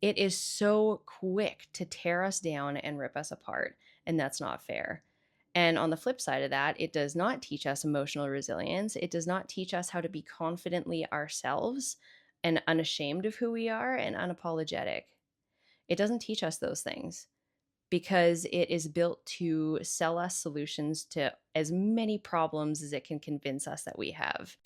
It is so quick to tear us down and rip us apart, and that's not fair. And on the flip side of that, it does not teach us emotional resilience. It does not teach us how to be confidently ourselves and unashamed of who we are and unapologetic. It doesn't teach us those things because it is built to sell us solutions to as many problems as it can convince us that we have.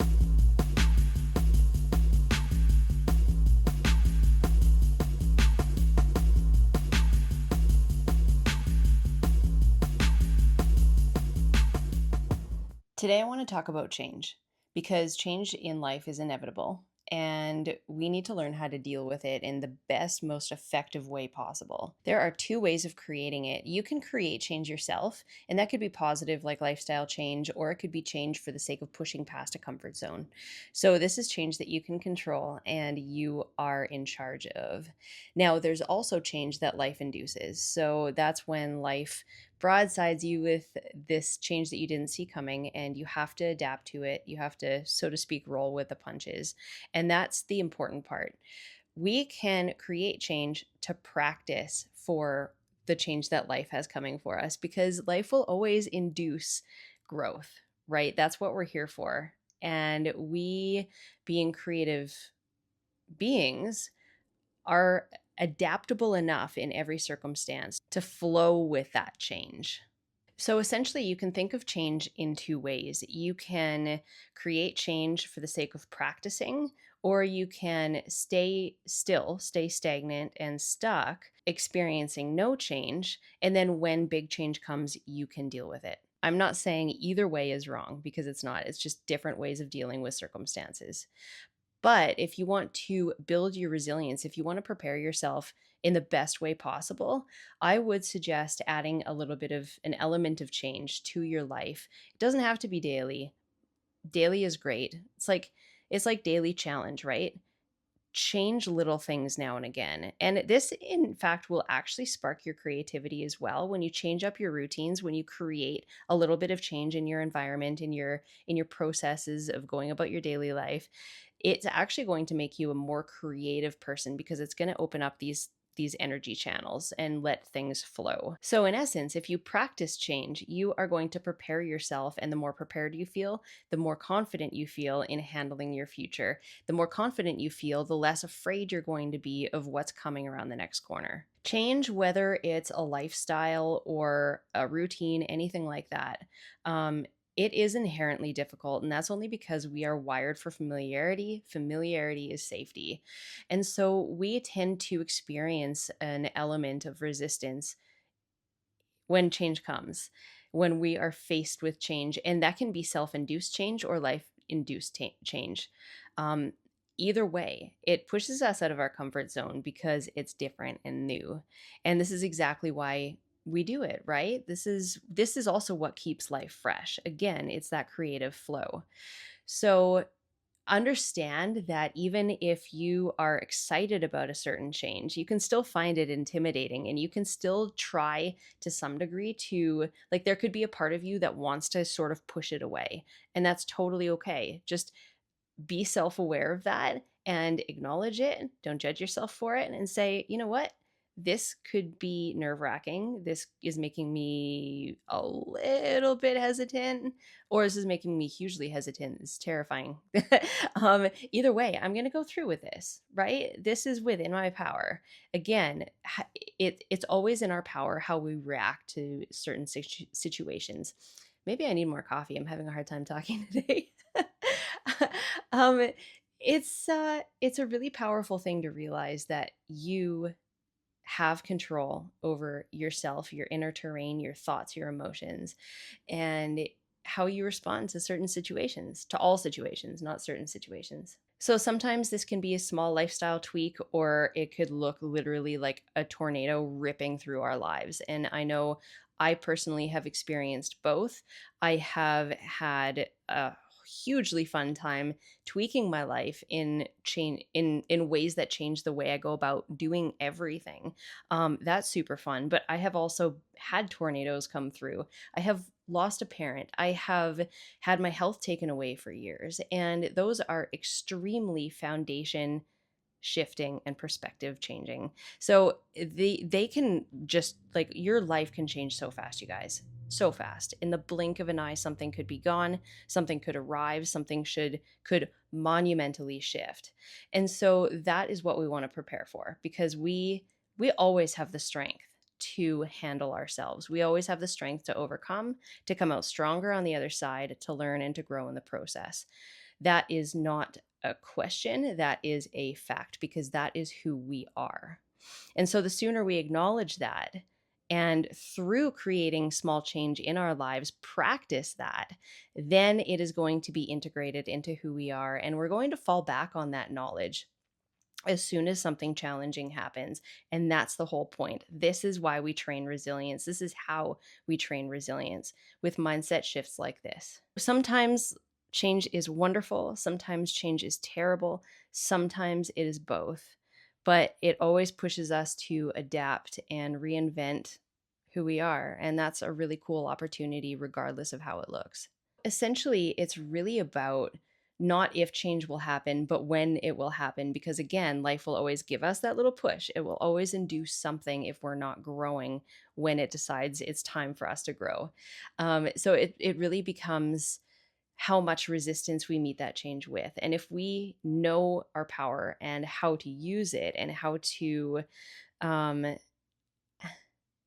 Today, I want to talk about change because change in life is inevitable and we need to learn how to deal with it in the best, most effective way possible. There are two ways of creating it. You can create change yourself, and that could be positive, like lifestyle change, or it could be change for the sake of pushing past a comfort zone. So, this is change that you can control and you are in charge of. Now, there's also change that life induces. So, that's when life broadsides you with this change that you didn't see coming, and you have to adapt to it. You have to, so to speak, roll with the punches. And that's the important part. We can create change to practice for the change that life has coming for us because life will always induce growth, right? That's what we're here for. And we, being creative beings, are adaptable enough in every circumstance to flow with that change. So essentially, you can think of change in two ways. You can create change for the sake of practicing, or you can stay still, stay stagnant and stuck, experiencing no change. And then when big change comes, you can deal with it. I'm not saying either way is wrong because it's not. It's just different ways of dealing with circumstances. But if you want to build your resilience, if you want to prepare yourself in the best way possible, I would suggest adding a little bit of an element of change to your life. It doesn't have to be daily. Daily is great. It's like daily challenge, right? Change little things now and again. And this, in fact, will actually spark your creativity as well. When you change up your routines, when you create a little bit of change in your environment, in your processes of going about your daily life, it's actually going to make you a more creative person because it's going to open up these energy channels and let things flow. So in essence, if you practice change, you are going to prepare yourself, and the more prepared you feel, the more confident you feel in handling your future. The more confident you feel, the less afraid you're going to be of what's coming around the next corner. Change, whether it's a lifestyle or a routine, anything like that, it is inherently difficult, and that's only because we are wired for familiarity. Familiarity is safety. And so we tend to experience an element of resistance when change comes, when we are faced with change. And that can be self induced change or life induced change. Um, Either way, it pushes us out of our comfort zone because it's different and new. And this is exactly why we do it, right? This is also what keeps life fresh. Again, it's that creative flow. So understand that even if you are excited about a certain change, you can still find it intimidating, and you can still try to some degree to, like, there could be a part of you that wants to sort of push it away. And that's totally okay. Just be self aware of that and acknowledge it. Don't judge yourself for it and say, you know what? This could be nerve wracking. This is making me a little bit hesitant, or this is making me hugely hesitant. It's terrifying. Either way, I'm going to go through with this, right? This is within my power. Again, it's always in our power how we react to certain situations. Maybe I need more coffee. I'm having a hard time talking today. um, it's a really powerful thing to realize that you have control over yourself, your inner terrain, your thoughts, your emotions, and how you respond to certain situations, to all situations, not certain situations. So sometimes this can be a small lifestyle tweak, or it could look literally like a tornado ripping through our lives. And I know I personally have experienced both. I have had a hugely fun time tweaking my life in ways that change the way I go about doing everything. That's super fun. But I have also had tornadoes come through. I have lost a parent. I have had my health taken away for years, and those are extremely foundation shifting and perspective changing. So they can just like your life can change so fast, you guys. So fast. In the blink of an eye, something could be gone, something could arrive, something could monumentally shift. And so that is what we want to prepare for, because we always have the strength to handle ourselves. We always have the strength to overcome, to come out stronger on the other side, to learn and to grow in the process. That is not a question, that is a fact, because that is who we are. And so the sooner we acknowledge that, and through creating small change in our lives, practice that, then it is going to be integrated into who we are. And we're going to fall back on that knowledge as soon as something challenging happens. And that's the whole point. This is why we train resilience. This is how we train resilience, with mindset shifts like this. Sometimes change is wonderful, sometimes change is terrible, sometimes it is both. But it always pushes us to adapt and reinvent who we are. And that's a really cool opportunity, regardless of how it looks. Essentially, it's really about not if change will happen, but when it will happen. Because again, life will always give us that little push. It will always induce something if we're not growing when it decides it's time for us to grow. So it really becomes how much resistance we meet that change with. And if we know our power and how to use it, and um,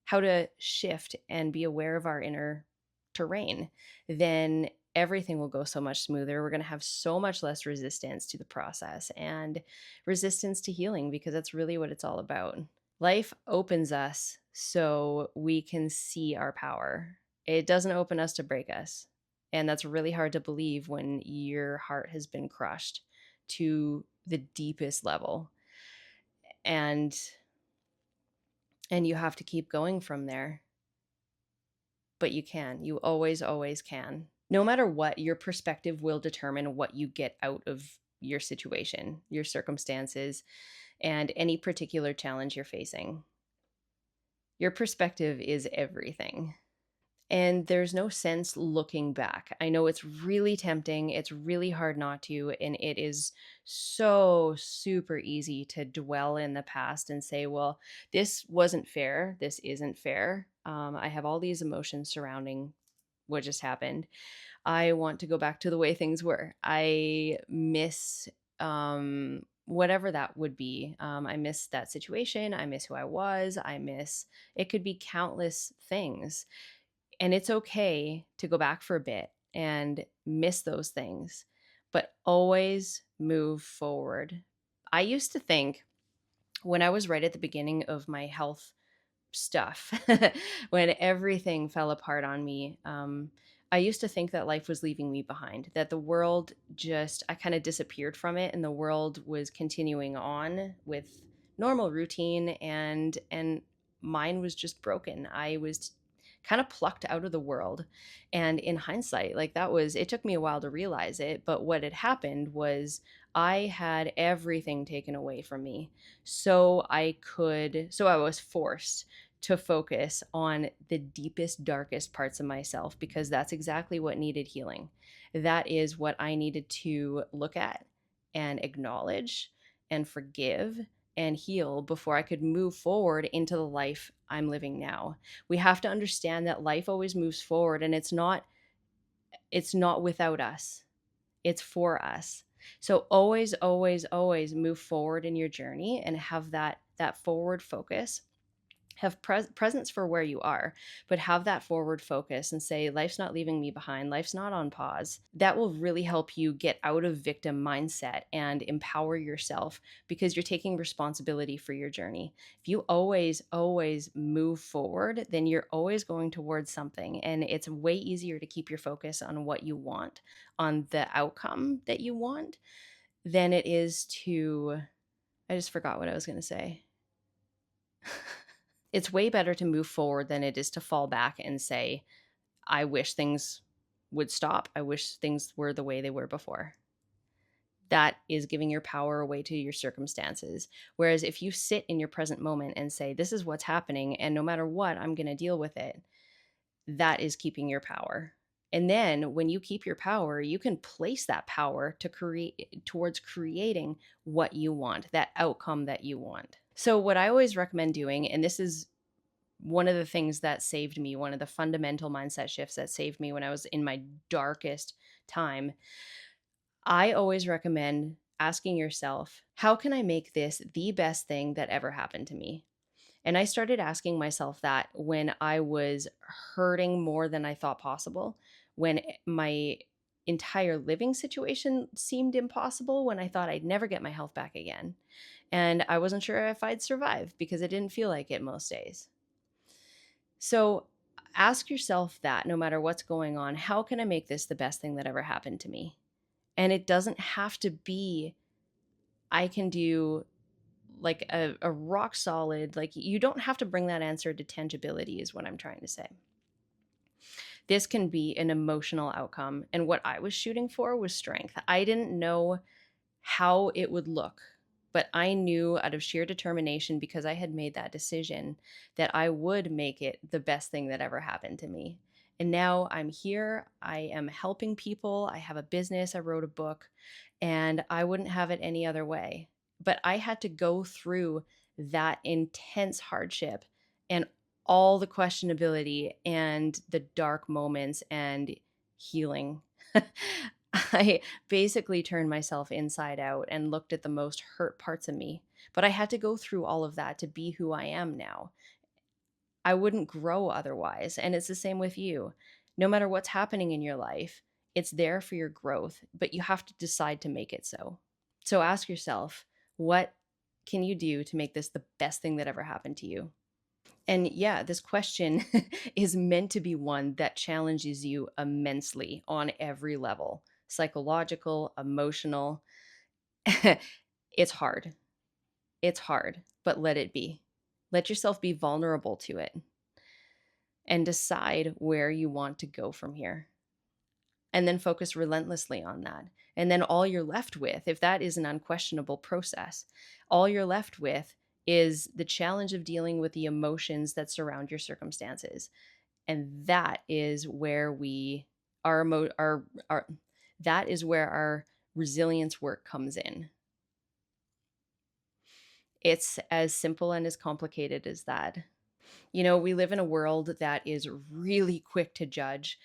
how to shift and be aware of our inner terrain, then everything will go so much smoother. We're going to have so much less resistance to the process and resistance to healing, because that's really what it's all about. Life opens us so we can see our power. It doesn't open us to break us. And that's really hard to believe when your heart has been crushed to the deepest level. And you have to keep going from there. But you can. You always can. No matter what, your perspective will determine what you get out of your situation, your circumstances, and any particular challenge you're facing. Your perspective is everything. And there's no sense looking back. I know it's really tempting. It's really hard not to. And it is so super easy to dwell in the past and say, well, this wasn't fair. This isn't fair. I have all these emotions surrounding what just happened. I want to go back to the way things were. I miss whatever that would be. I miss that situation. I miss who I was. It could be countless things. And it's okay to go back for a bit and miss those things, but always move forward. I used to think, when I was right at the beginning of my health stuff, when everything fell apart on me, I used to think that life was leaving me behind, that the world I kind of disappeared from it, and the world was continuing on with normal routine, and mine was just broken. I was kind of plucked out of the world. And in hindsight, like, it took me a while to realize it, but what had happened was I had everything taken away from me. So I was forced to focus on the deepest, darkest parts of myself, because that's exactly what needed healing. That is what I needed to look at and acknowledge and forgive and heal before I could move forward into the life I'm living now. We have to understand that life always moves forward, and it's not without us. It's for us. So always move forward in your journey and have that forward focus. Have presence for where you are, but have that forward focus and say, life's not leaving me behind. Life's not on pause. That will really help you get out of victim mindset and empower yourself, because you're taking responsibility for your journey. If you always move forward, then you're always going towards something. And it's way easier to keep your focus on what you want, on the outcome that you want, than it is to, I just forgot what I was going to say. It's way better to move forward than it is to fall back and say, I wish things would stop. I wish things were the way they were before. That is giving your power away to your circumstances. Whereas if you sit in your present moment and say, this is what's happening, and no matter what, I'm going to deal with it, that is keeping your power. And then when you keep your power, you can place that power to create towards creating what you want, that outcome that you want. So what I always recommend doing, and this is one of the things that saved me, one of the fundamental mindset shifts that saved me when I was in my darkest time, I always recommend asking yourself, how can I make this the best thing that ever happened to me? And I started asking myself that when I was hurting more than I thought possible, when my entire living situation seemed impossible, when I thought I'd never get my health back again. And I wasn't sure if I'd survive because it didn't feel like it most days. So ask yourself that no matter what's going on, how can I make this the best thing that ever happened to me? And it doesn't have to be, I can do like a rock solid, like you don't have to bring that answer to tangibility, is what I'm trying to say. This can be an emotional outcome. And what I was shooting for was strength. I didn't know how it would look, but I knew out of sheer determination, because I had made that decision, that I would make it the best thing that ever happened to me. And now I'm here. I am helping people. I have a business. I wrote a book, and I wouldn't have it any other way. But I had to go through that intense hardship and all the questionability and the dark moments and healing. I basically turned myself inside out and looked at the most hurt parts of me. But I had to go through all of that to be who I am now. I wouldn't grow otherwise. And it's the same with you. No matter what's happening in your life, it's there for your growth, but you have to decide to make it so. So ask yourself, what can you do to make this the best thing that ever happened to you? And yeah, this question is meant to be one that challenges you immensely on every level: psychological, emotional. It's hard. It's hard, but let it be. Let yourself be vulnerable to it and decide where you want to go from here. And then focus relentlessly on that. And then all you're left with, if that is an unquestionable process, all you're left with is the challenge of dealing with the emotions that surround your circumstances. And that is where our that is where our resilience work comes in. It's as simple and as complicated as that. You know, we live in a world that is really quick to judge,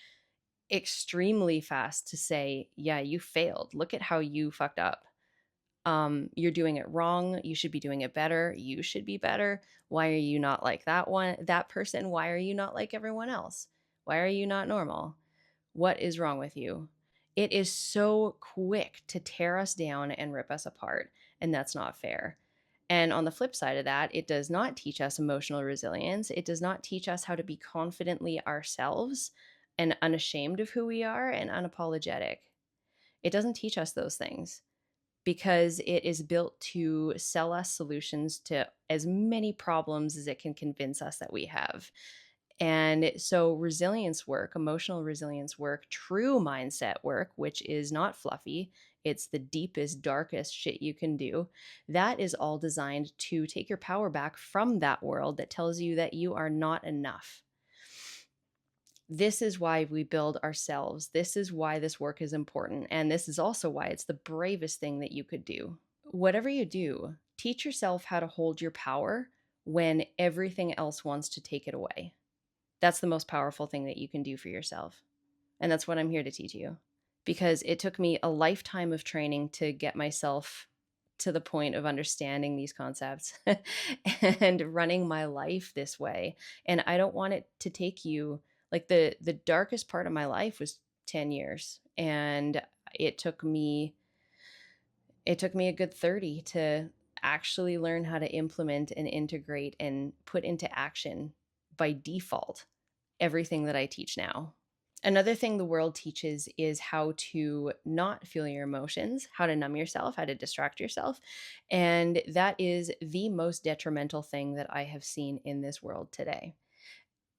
extremely fast to say, yeah, you failed. Look at how you fucked up. You're doing it wrong. You should be doing it better. You should be better. Why are you not like that person? Why are you not like everyone else? Why are you not normal? What is wrong with you? It is so quick to tear us down and rip us apart, and that's not fair. And on the flip side of that, it does not teach us emotional resilience. It does not teach us how to be confidently ourselves and unashamed of who we are and unapologetic. It doesn't teach us those things because it is built to sell us solutions to as many problems as it can convince us that we have. And so, resilience work, emotional resilience work, true mindset work, which is not fluffy, it's the deepest, darkest shit you can do. That is all designed to take your power back from that world that tells you that you are not enough. This is why we build ourselves. This is why this work is important. And this is also why it's the bravest thing that you could do. Whatever you do, teach yourself how to hold your power when everything else wants to take it away. That's the most powerful thing that you can do for yourself. And that's what I'm here to teach you. Because it took me a lifetime of training to get myself to the point of understanding these concepts and running my life this way. And I don't want it to take you, like, the darkest part of my life was 10 years. And it took me a good 30 to actually learn how to implement and integrate and put into action by default everything that I teach now. Another thing the world teaches is how to not feel your emotions, how to numb yourself, how to distract yourself. And that is the most detrimental thing that I have seen in this world today.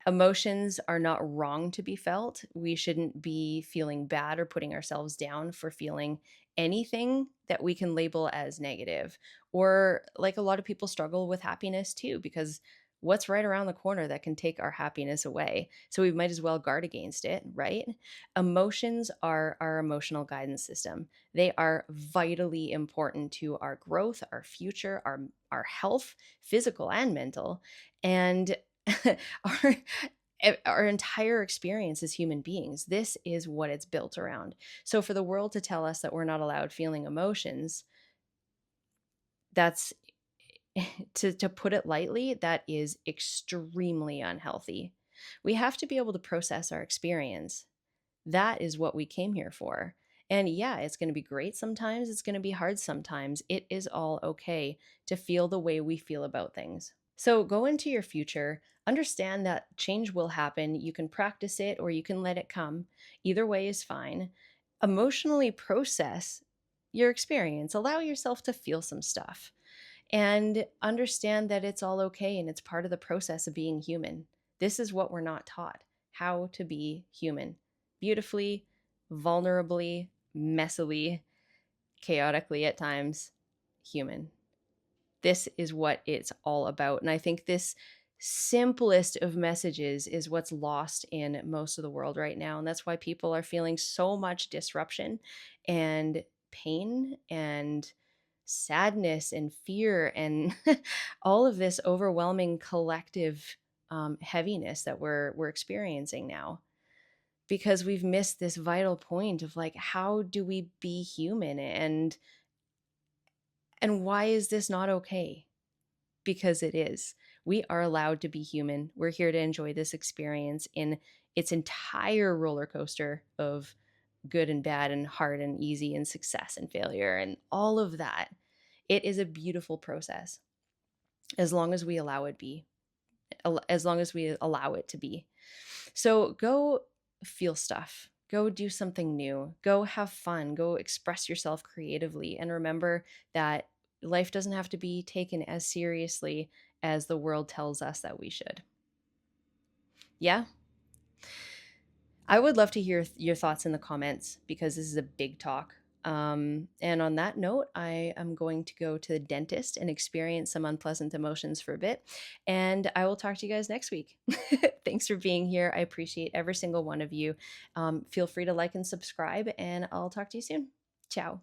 Emotions are not wrong to be felt. We shouldn't be feeling bad or putting ourselves down for feeling anything that we can label as negative. Or, like, a lot of people struggle with happiness too, because what's right around the corner that can take our happiness away? So we might as well guard against it, right? Emotions are our emotional guidance system. They are vitally important to our growth, our future, our health, physical and mental, and our our entire experience as human beings. This is what it's built around. So for the world to tell us that we're not allowed feeling emotions, that's to put it lightly, that is extremely unhealthy. We have to be able to process our experience. That is what we came here for. And yeah, it's going to be great sometimes, it's going to be hard sometimes. It is all okay to feel the way we feel about things. So go into your future, understand that change will happen. You can practice it or you can let it come. Either way is fine. Emotionally process your experience, allow yourself to feel some stuff and understand that it's all okay and it's part of the process of being human. This is what we're not taught: how to be human beautifully, vulnerably, messily, chaotically at times, human. This is what it's all about. And I think this simplest of messages is what's lost in most of the world right now. And that's why people are feeling so much disruption and pain and sadness and fear and all of this overwhelming collective heaviness that we're experiencing now, because we've missed this vital point of like, how do we be human, and why is this not okay? Because it is. We are allowed to be human. We're here to enjoy this experience in its entire roller coaster of good and bad and hard and easy and success and failure and all of that. It is a beautiful process as long as we allow it be, as long as we allow it to be. So go feel stuff. Go do something new. Go have fun. Go express yourself creatively. And remember that life doesn't have to be taken as seriously as the world tells us that we should. Yeah. I would love to hear your thoughts in the comments because this is a big talk. And on that note, I am going to go to the dentist and experience some unpleasant emotions for a bit. And I will talk to you guys next week. Thanks for being here. I appreciate every single one of you. Feel free to like and subscribe, and I'll talk to you soon. Ciao.